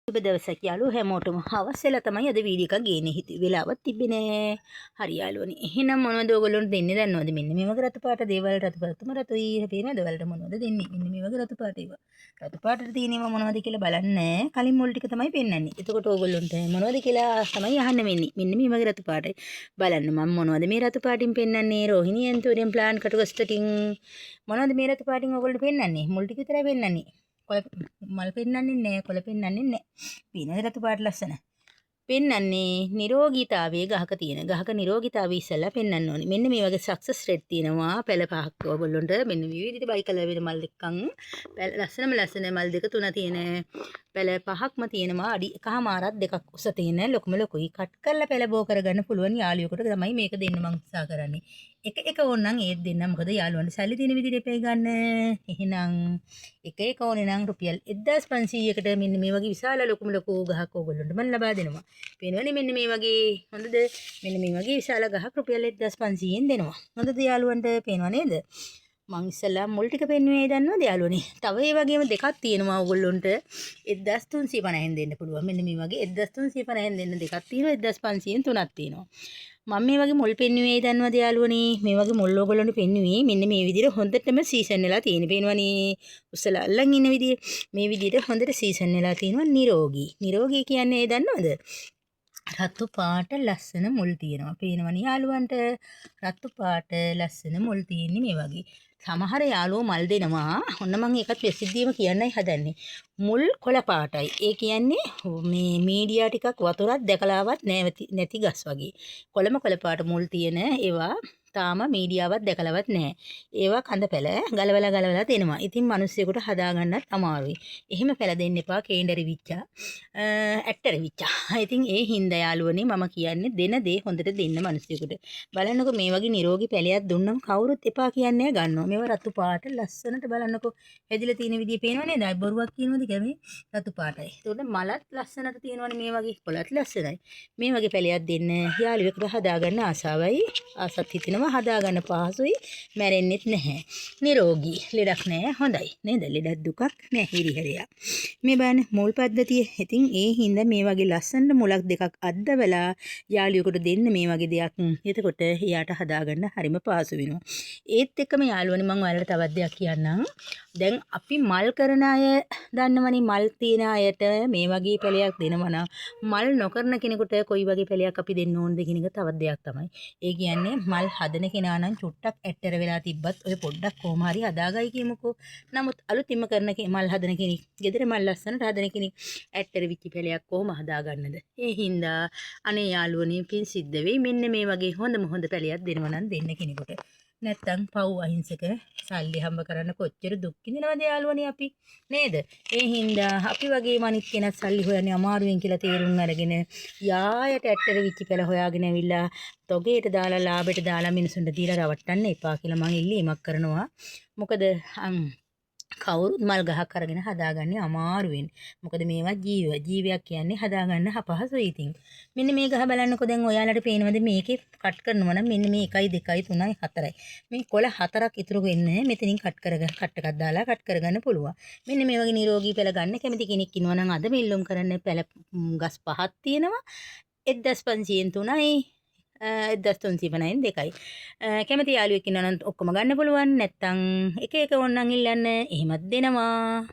ඔබ දවසක් යාළුවෝ හැමෝටම හවස් වෙලා තමයි අද වීඩියෝ එකක් ගේන්නේ. හිතුවේ වෙලාවක් තිබ්බේ නෑ. හරි යාළුවනේ. එහෙනම් මොනවද ඕගොල්ලොන්ට දෙන්නේ දන්නවද? මෙන්න මේ වගේ රතු පාට දේවල් රතු පාටම රතුයි. පේනවද ඔයාලට මොනවද දෙන්නේ? මෙන්න මේ වගේ රතු පාට ඒවා. රතු පාටට තියෙනේවා මොනවද කියලා බලන්නේ. කලින් මුල් ටික තමයි පෙන්වන්නේ. එතකොට ඕගොල්ලොන්ට මොනවද කියලා තමයි අහන්න වෙන්නේ. මෙන්න මේ වගේ රතු පාටයි. බලන්න මම මොනවද මේ රතු පාටින් පෙන්වන්නේ? රෝහිණී එන්තෝරියම් ප්ලාන් කටුගස්තටින් මොනවද මේ රතු පාටින් ඕගොල්ලන්ට පෙන්වන්නේ? මුල් ටික විතරයි පෙන්වන්නේ. මල් පෙන්වන්නේ නැහැ, කොළ පෙන්වන්නේ නැහැ. පේනද රතු පාට ලස්සන. පෙන්වන්නේ නිරෝගීතාවයේ ගහක තියෙන. ගහක නිරෝගීතාවය ඉස්සෙල්ලා පෙන්වන්න ඕනේ. මෙන්න මේ වගේ සක්සස් රෙඩ් තියෙනවා. පැල පහක් ඔයගොල්ලොන්ට මෙන්න මේ විදිහට බයි කලර් වෙන මල් දෙකක්. ලස්සන මල් දෙක තුන තියෙන. පැල පහක්ම තියෙනවා. අඩි එකමාරක් දෙකක් උස තියෙන ලොකුම ලොකුයි. කට් කරලා පැල බෝ කරගන්න පුළුවන් යාළුවෙකුට තමයි මේක දෙන්න මම උත්සාහ කරන්නේ. එක ඕනනම් ඒත් දෙන්න. මොකද යාළුවන්ට සල්ලි තියෙන විදිහට එපේ ගන්න. එහෙනම් එක ඕනේ නම් රුපියල් 1500කට මෙන්න මේ වගේ විශාල ලොකුම ලොකු ගහක් ඕගොල්ලන්ට මම ලබා දෙනවා. පේනවනේ මෙන්න මේ වගේ හොඳද? මෙන්න මේ වගේ විශාල ගහක් රුපියල් 1500ෙන් දෙනවා. හොඳද යාළුවන්ට? පේනව නේද? මං ඉස්සෙල්ලා මුල් ටික පෙන්වුවේ දන්නවද යාළුවනේ? තව ඒ වගේම දෙකක් තියෙනවා ඕගොල්ලොන්ට 1350ෙන් දෙන්න පුළුවන්. මෙන්න මේ වගේ 1350ෙන් දෙන්න දෙකක් තියෙනවා. 1500ෙන් තුනක් තියෙනවා. මම මේ වගේ මුල් පෙන්වුවේ දන්නවද යාළුවනේ? මේ වගේ මුල් ඕගොල්ලන්ට පෙන්වුවේ මෙන්න මේ විදිහට හොඳටම සීසන් වෙලා තියෙන. පේනවනේ? උස්සලා අල්ලන් ඉන්න විදිය. මේ විදිහට හොඳට සීසන් වෙලා තියෙනවා නිරෝගී. නිරෝගී කියන්නේ දන්නවද? රතු පාට ලස්සන මුල් තියෙනවා. පේනවනේ යාළුවන්ට? රතු පාට ලස්සන මුල් තියෙන්නේ මේ වගේ. සමහර යාළුවෝ මල් දෙනවා. ඔන්න මම ඒකත් ප්‍රසිද්ධියම කියන්නයි හදන්නේ. මුල් කොළ පාටයි. ඒ කියන්නේ මේ මීඩියා ටිකක් වතුරක් දැකලාවත් නැති ගස් වගේ. කොළම කොළ පාට මුල් තියෙන ඒවා තාම මීඩියාවක් දැකලවත් නැහැ. ඒවා කඳ පැල ගලවලා දෙනවා. ඉතින් මිනිස්සුෙකුට හදාගන්නත් අමාරුයි. එහෙම පැල දෙන්න එපා කේන්දරි විච්චා. ඇට්ටර විච්චා. ඉතින් ඒ හින්දා යාළුවනේ මම කියන්නේ දෙන දේ හොඳට දෙන්න මිනිස්සුෙකුට. බලන්නකෝ මේ වගේ නිරෝගී පැලයක් දුන්නම කවුරුත් එපා කියන්නේ ගන්නවා. මේවා රතු පාට ලස්සනට බලන්නකෝ. හැදිලා තියෙන විදිය පේනව නේද? අය බොරුවක් කියනවද කැමේ? රතු පාටයි. ඒකට මලත් ලස්සනට තියෙනවනේ මේ වගේ. කොළත් ලස්සනයි. මේ වගේ පැලයක් දෙන්න යාළුවෙකුට හදාගන්න ආසාවයි. ආසත් හිතෙනවා හදාගන්න පහසුයි, මැරෙන්නෙත් නැහැ. නිරෝගී, ලෙඩක් නැහැ, හොඳයි. නේද? ලෙඩක් දුකක් නැහැ හිරිහැරයක්. මේ බලන්න මුල් පද්ධතිය. ඉතින් ඒ හින්දා මේ වගේ ලස්සන මුලක් දෙකක් අද්දවලා යාළුවෙකුට දෙන්න මේ වගේ දෙයක්. එතකොට එයාට හදාගන්න හරිම පහසු වෙනවා. ඒත් එක්කම යාළුවනේ මම ඔයාලට තවත් දෙයක් කියන්නම්. දැන් අපි මල් කරන අය දන්නවනේ මල් තියෙන අයට මේ වගේ පැලයක් දෙනවා නම් මල් නොකරන කෙනෙකුට කොයි වගේ පැලයක් අපි දෙන්න ඕනද කියන එක තවත් දෙයක් තමයි. ඒ කියන්නේ මල් හදන කෙනා නම් චුට්ටක් ඇට්ටර වෙලා තිබ්බත් ඔය පොඩ්ඩක් කොහොම හරි හදාගයි කියමුකෝ. නමුත් අලුතින්ම කරන මල් හදන කෙනෙක්, ගෙදර මල් ලස්සනට හදන කෙනෙක් ඇට්ටර විච්ච පැලයක් කොහොම හදාගන්නද? ඒ හින්දා අනේ යාළුවනේ පින් සිද්ධ වෙයි. මෙන්න මේ වගේ හොඳ පැලයක් දෙනවා නම් දෙන්න කෙනෙකුට. නැත්තම් පව් අහිංසක සල්ලි හම්බ කරන්න කොච්චර දුක් විඳිනවද යාළුවනේ අපි නේද? ඒ හින්දා අපි වගේ මනිත් කෙනෙක් සල්ලි හොයන්නේ අමාරුවෙන් කියලා තේරුම් අරගෙන යායට ඇට්ටර විච්ච පැල හොයාගෙන ඇවිල්ලා තොගේට දාලා ලාභයට දාලා මිනිසුන්ට දීලා රවට්ටන්න එපා කියලා මම ඉල්ලීමක් කරනවා. මොකද කවුරුත් මල් ගහක් අරගෙන හදාගන්නේ අමාරුවෙන්. මොකද මේවා ජීවයක් කියන්නේ හදාගන්න අපහසුයි ඉතින්. මෙන්න මේ ගහ බලන්නකෝ දැන් ඔයාලට පේනවද මේකේ කට් කරනවා නම් මෙන්න මේ 1 2 3 4යි. මේ කොළ 4ක් ඉතුරු වෙන්නේ මෙතනින් කට් එකක් දාලා කට් කරගන්න පුළුවන්. මෙන්න මේ වගේ නිරෝගී පැල ගන්න කැමති කෙනෙක් ඉන්නවා නම් අද මෙල්ලුම් කරන්න පැල ගස් 5ක් තියෙනවා. 1500න් 3යි 1350න් 2යි. කැමති යාළුවෙක් ඉන්නවා නම් ඔක්කොම ගන්න පුළුවන්. නැත්තම් එක ඕනනම් ඉල්ලන්න එහෙමත් දෙනවා.